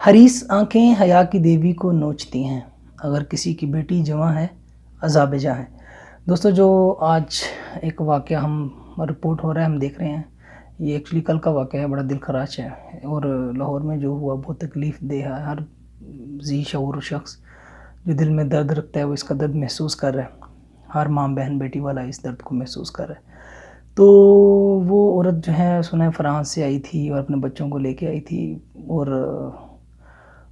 حریص آنکھیں حیا کی دیوی کو نوچتی ہیں، اگر کسی کی بیٹی جواں ہے عذاب جاں ہے۔ دوستو، جو آج ایک واقعہ رپورٹ ہو رہا ہے، ہم دیکھ رہے ہیں، یہ ایکچولی کل کا واقعہ ہے، بڑا دل خراش ہے، اور لاہور میں جو ہوا بہت تکلیف دہ ہے۔ ہر ذی شعور شخص جو دل میں درد رکھتا ہے وہ اس کا درد محسوس کر رہا ہے۔ ہر ماں بہن بیٹی والا اس درد کو محسوس کر رہا ہے۔ تو وہ عورت جو ہے سنیں فرانس سے آئی تھی اور اپنے بچوں کو لے کے آئی تھی، اور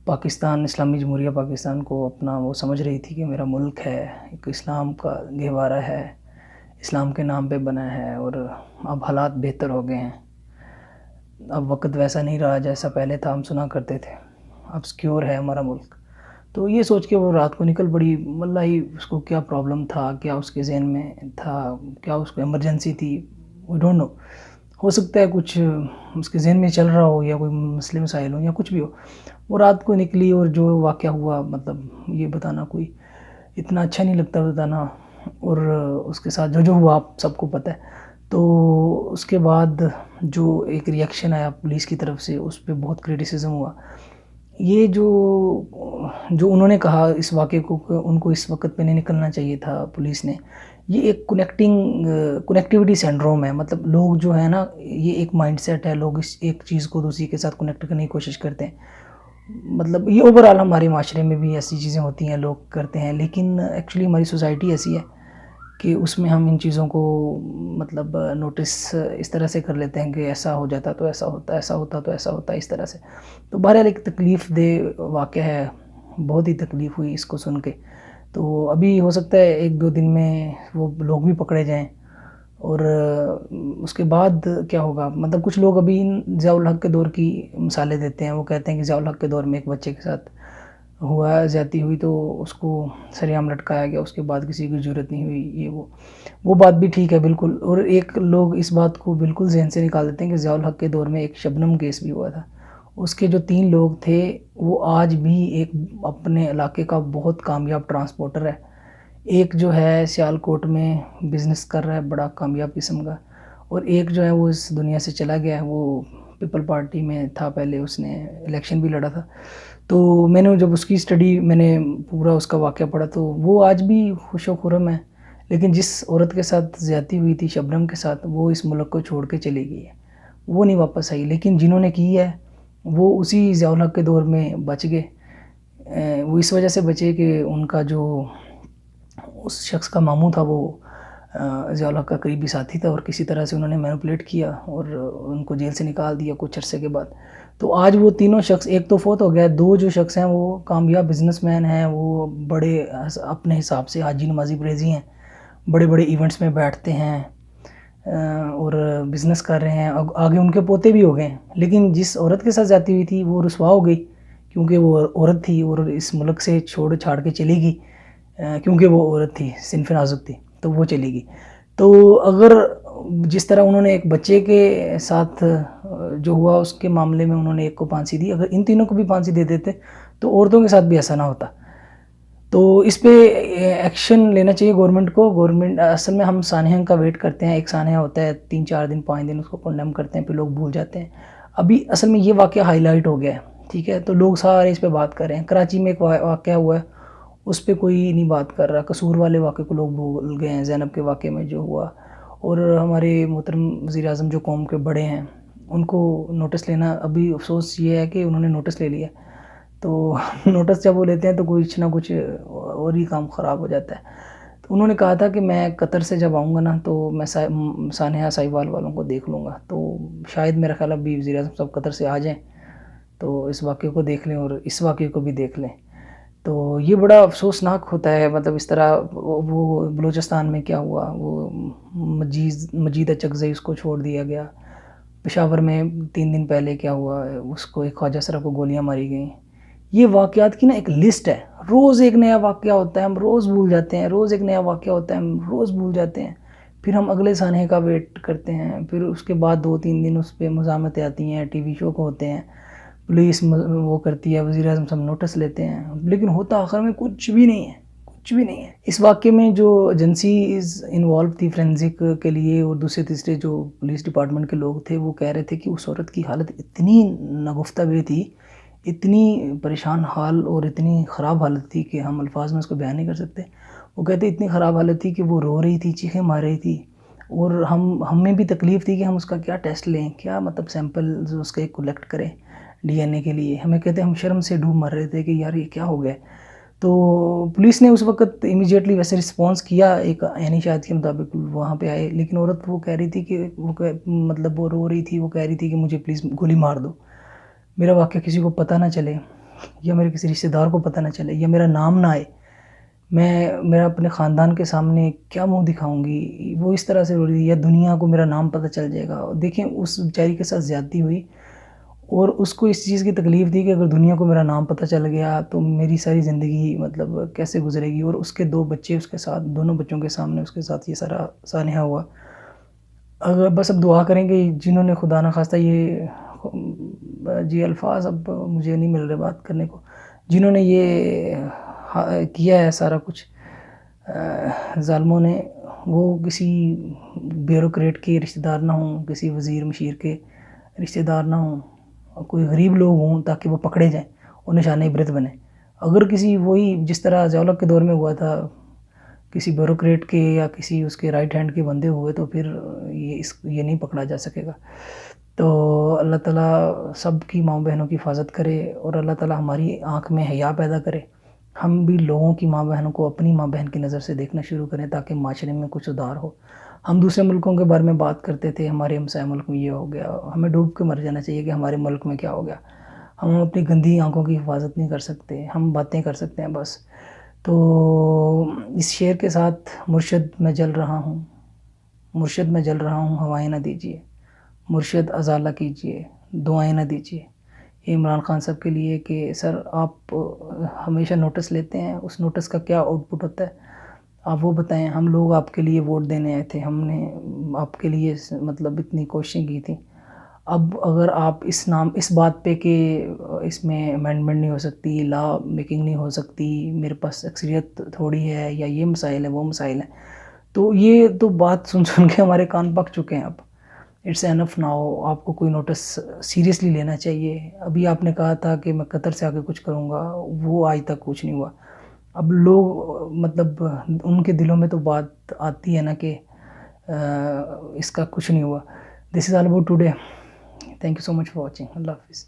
پاکستان، اسلامی جمہوریہ پاکستان کو اپنا وہ سمجھ رہی تھی کہ میرا ملک ہے، ایک اسلام کا گہوارہ ہے، اسلام کے نام پہ بنا ہے، اور اب حالات بہتر ہو گئے ہیں۔ اب وقت ویسا نہیں رہا جیسا پہلے تھا، ہم سنا کرتے تھے، اب سیکیور ہے ہمارا ملک۔ تو یہ سوچ کے وہ رات کو نکل پڑی۔ واللہ اس کو کیا پرابلم تھا، کیا اس کے ذہن میں تھا، کیا اس کو ایمرجنسی تھی، وی ڈونٹ نو۔ ہو سکتا ہے کچھ اس کے ذہن میں چل رہا ہو، یا کوئی مسئلے مسائل ہو، یا کچھ بھی ہو۔ وہ رات کو نکلی، اور جو واقعہ ہوا، مطلب یہ بتانا کوئی اتنا اچھا نہیں لگتا بتانا، اور اس کے ساتھ جو ہوا آپ سب کو پتہ ہے۔ تو اس کے بعد جو ایک ریئیکشن آیا پولیس کی طرف سے، اس پہ بہت کریٹیسزم ہوا۔ یہ جو انہوں نے کہا اس واقعے کو کہ ان کو اس وقت پہ نہیں نکلنا چاہیے تھا پولیس نے، یہ ایک کنیکٹیوٹی سینڈروم ہے۔ مطلب لوگ جو ہے نا، یہ ایک مائنڈ سیٹ ہے، لوگ اس ایک چیز کو دوسری کے ساتھ کنیکٹ کرنے کی کوشش کرتے ہیں۔ مطلب یہ اوورآل ہمارے معاشرے میں بھی ایسی چیزیں ہوتی ہیں، لوگ کرتے ہیں، لیکن ایکچولی ہماری سوسائٹی ایسی ہے کہ اس میں ہم ان چیزوں کو مطلب نوٹس اس طرح سے کر لیتے ہیں کہ ایسا ہو جاتا تو ایسا ہوتا، ایسا ہوتا تو ایسا ہوتا، اس طرح سے۔ تو بہرحال ایک تکلیف دہ واقعہ ہے، بہت ہی تکلیف ہوئی اس کو سن کے۔ تو ابھی ہو سکتا ہے ایک دو دن میں وہ لوگ بھی پکڑے جائیں، اور اس کے بعد کیا ہوگا؟ مطلب کچھ لوگ ابھی ضیاء الحق کے دور کی مثالیں دیتے ہیں۔ وہ کہتے ہیں کہ ضیاء الحق کے دور میں ایک بچے کے ساتھ ہوا، زیادتی ہوئی تو اس کو سر عام لٹکایا گیا، اس کے بعد کسی کی ضرورت نہیں ہوئی، یہ وہ بات بھی ٹھیک ہے بالکل۔ اور ایک لوگ اس بات کو بالکل ذہن سے نکال دیتے ہیں کہ ضیاء الحق کے دور میں ایک شبنم کیس بھی ہوا تھا۔ اس کے جو 3 لوگ تھے وہ آج بھی ایک اپنے علاقے کا بہت کامیاب ٹرانسپورٹر ہے۔ ایک جو ہے سیالکوٹ میں بزنس کر رہا ہے، بڑا کامیاب قسم کا، اور ایک جو ہے وہ اس دنیا سے چلا گیا ہے۔ وہ پیپل پارٹی میں تھا پہلے، اس نے الیکشن بھی لڑا تھا۔ تو میں نے جب اس کی اسٹڈی، میں نے پورا اس کا واقعہ پڑھا، تو وہ آج بھی خوش و خرم ہے، لیکن جس عورت کے ساتھ زیادتی ہوئی تھی، شبنم کے ساتھ، وہ اس ملک کو چھوڑ کے چلی گئی ہے، وہ نہیں واپس آئی۔ لیکن جنہوں نے کی ہے وہ اسی ضیاء الحق کے دور میں بچ گئے۔ وہ اس وجہ سے بچے کہ ان کا جو اس شخص کا ماموں تھا وہ ضیاء الحق کا قریبی ساتھی تھا، اور کسی طرح سے انہوں نے مینوپولیٹ کیا اور ان کو جیل سے نکال دیا کچھ عرصے کے بعد۔ تو آج وہ تینوں شخص، ایک تو فوت ہو گیا، 2 جو شخص ہیں وہ کامیاب بزنس مین ہیں، وہ بڑے اپنے حساب سے حاجی نمازی پریزی ہیں، بڑے بڑے ایونٹس میں بیٹھتے ہیں اور بزنس کر رہے ہیں، آگے ان کے پوتے بھی ہو گئے ہیں۔ لیکن جس عورت کے ساتھ زیادتی ہوئی تھی وہ رسوا ہو گئی، کیونکہ وہ عورت تھی اور اس ملک سے چھاڑ کے چلی گئی، کیونکہ وہ عورت تھی، صنف نازک تھی، تو وہ چلی گئی۔ تو اگر جس طرح انہوں نے ایک بچے کے ساتھ جو ہوا اس کے معاملے میں انہوں نے ایک کو پھانسی دی، اگر ان تینوں کو بھی پھانسی دے دیتے تو عورتوں کے ساتھ بھی ایسا نہ ہوتا۔ تو اس پہ ایکشن لینا چاہیے گورنمنٹ کو۔ گورنمنٹ اصل میں، ہم سانحہ کا ویٹ کرتے ہیں، ایک سانحہ ہوتا ہے 3-4 دن 5 دن، اس کو کنڈیم کرتے ہیں، پھر لوگ بھول جاتے ہیں۔ ابھی اصل میں یہ واقعہ ہائی لائٹ ہو گیا ہے، ٹھیک ہے، تو لوگ سارے اس پہ بات کر رہے ہیں۔ کراچی میں ایک واقعہ ہوا ہے، اس پہ کوئی نہیں بات کر رہا۔ قصور والے واقعے کو لوگ بھول گئے ہیں، زینب کے واقعے میں جو ہوا، اور ہمارے محترم وزیر اعظم جو قوم کے بڑے ہیں ان کو نوٹس لینا، ابھی افسوس یہ ہے کہ انہوں نے نوٹس لے لیا، تو نوٹس جب وہ لیتے ہیں تو کچھ نہ کچھ اور ہی کام خراب ہو جاتا ہے۔ تو انہوں نے کہا تھا کہ میں قطر سے جب آؤں گا نا تو میں سانحہ ساہیوال والوں کو دیکھ لوں گا، تو شاید میرا خیال ابھی وزیر اعظم صاحب قطر سے آ جائیں تو اس واقعے کو دیکھ لیں اور اس واقعے کو بھی دیکھ لیں۔ تو یہ بڑا افسوسناک ہوتا ہے، مطلب اس طرح وہ بلوچستان میں کیا ہوا، وہ مجید اچکزئی اس کو چھوڑ دیا گیا۔ پشاور میں 3 دن پہلے کیا ہوا، اس کو ایک خواجہ سرا کو گولیاں ماری گئیں۔ یہ واقعات کی نا ایک لسٹ ہے، روز ایک نیا واقعہ ہوتا ہے، ہم روز بھول جاتے ہیں، روز ایک نیا واقعہ ہوتا ہے، ہم روز بھول جاتے ہیں، پھر ہم اگلے سانحے کا ویٹ کرتے ہیں، پھر اس کے بعد 2-3 دن اس پہ مزاحمتیں آتی ہیں، ٹی وی شو کو ہوتے ہیں، پولیس وہ کرتی ہے، وزیر اعظم صاحب نوٹس لیتے ہیں، لیکن ہوتا آخر میں کچھ بھی نہیں ہے، کچھ بھی نہیں ہے۔ اس واقعے میں جو ایجنسیز انوالو تھی فرینزک کے لیے، اور دوسرے تیسرے جو پولیس ڈپارٹمنٹ کے لوگ تھے، وہ کہہ رہے تھے کہ اس عورت کی حالت اتنی نگفتہ بے تھی، اتنی پریشان حال اور اتنی خراب حالت تھی کہ ہم الفاظ میں اس کو بیان نہیں کر سکتے. وہ کہتے اتنی خراب حالت تھی کہ وہ رو رہی تھی، چیخیں مار رہی تھی، اور ہمیں بھی تکلیف تھی کہ ہم اس کا کیا ٹیسٹ لیں، کیا مطلب سیمپل اس کا کلیکٹ کریں ڈی این اے کے لیے. ہمیں کہتے ہم شرم سے ڈوب مر رہے تھے کہ یار یہ کیا ہو گیا. تو پولیس نے اس وقت امیجیٹلی ویسے رسپانس کیا ایک عینی شاہد کے مطابق وہاں پہ آئے، لیکن عورت وہ کہہ رہی تھی کہ مطلب وہ رو رہی تھی، وہ کہہ رہی تھی کہ مجھے پلیز گولی مار دو، میرا واقعہ کسی کو پتہ نہ چلے، یا میرے کسی رشتہ دار کو پتہ نہ چلے، یا میرا نام نہ آئے، میرا اپنے خاندان کے سامنے کیا منہ دکھاؤں گی. وہ اس طرح سے رو رہی تھی، یا دنیا کو میرا نام پتہ چل جائے گا. دیکھیں اس بیچاری کے ساتھ زیادتی ہوئی، اور اس کو اس چیز کی تکلیف تھی کہ اگر دنیا کو میرا نام پتہ چل گیا تو میری ساری زندگی مطلب کیسے گزرے گی. اور اس کے 2 بچے اس کے ساتھ، دونوں بچوں کے سامنے اس کے ساتھ یہ سارا سانحہ ہوا. اگر بس اب دعا کریں کہ جنہوں نے خدا نخواستہ یہ جی الفاظ اب مجھے نہیں مل رہے بات کرنے کو، جنہوں نے یہ کیا ہے سارا کچھ ظالموں نے، وہ کسی بیوروکریٹ کے رشتہ دار نہ ہوں، کسی وزیر مشیر کے رشتہ دار نہ ہوں، کوئی غریب لوگ ہوں تاکہ وہ پکڑے جائیں اور نشان عبرت بنے. اگر کسی وہی جس طرح ضیاء کے دور میں ہوا تھا، کسی بیوروکریٹ کے یا کسی اس کے رائٹ ہینڈ کے بندے ہوئے تو پھر یہ نہیں پکڑا جا سکے گا. تو اللہ تعالیٰ سب کی ماں بہنوں کی حفاظت کرے، اور اللہ تعالیٰ ہماری آنکھ میں حیا پیدا کرے، ہم بھی لوگوں کی ماں بہنوں کو اپنی ماں بہن کی نظر سے دیکھنا شروع کریں تاکہ معاشرے میں کچھ سدھار ہو. ہم دوسرے ملکوں کے بارے میں بات کرتے تھے، ہمارے ہمسائے ملک میں یہ ہو گیا، ہمیں ڈوب کے مر جانا چاہیے کہ ہمارے ملک میں کیا ہو گیا. ہم اپنی گندی آنکھوں کی حفاظت نہیں کر سکتے، ہم باتیں کر سکتے ہیں بس. تو اس شعر کے ساتھ مرشد میں جل رہا ہوں، مرشد میں جل رہا ہوں، ہوائیں نہ دیجیے، مرشد ازالہ کیجیے، دعائیں نہ دیجیے. یہ عمران خان صاحب کے لیے کہ سر آپ ہمیشہ نوٹس لیتے ہیں، اس نوٹس کا کیا آؤٹ پٹ ہوتا ہے آپ وہ بتائیں. ہم لوگ آپ کے لیے ووٹ دینے آئے تھے، ہم نے آپ کے لیے مطلب اتنی کوششیں کی تھیں. اب اگر آپ اس بات پہ کہ اس میں امینڈمنٹ نہیں ہو سکتی، لا میکنگ نہیں ہو سکتی، میرے پاس اکثریت تھوڑی ہے، یا یہ مسائل ہیں وہ مسائل ہیں، تو یہ تو بات سن کے ہمارے کان پک چکے ہیں. اب اٹس اینف ناؤ، آپ کو کوئی نوٹس سیریسلی لینا چاہیے. ابھی آپ نے کہا تھا کہ میں قطر سے آگے کچھ کروں گا، وہ آج تک کچھ نہیں ہوا. اب لوگ مطلب ان کے دلوں میں تو بات آتی ہے نا کہ اس کا کچھ نہیں ہوا. This is all about today. Thank you so much for watching. اللہ حافظ.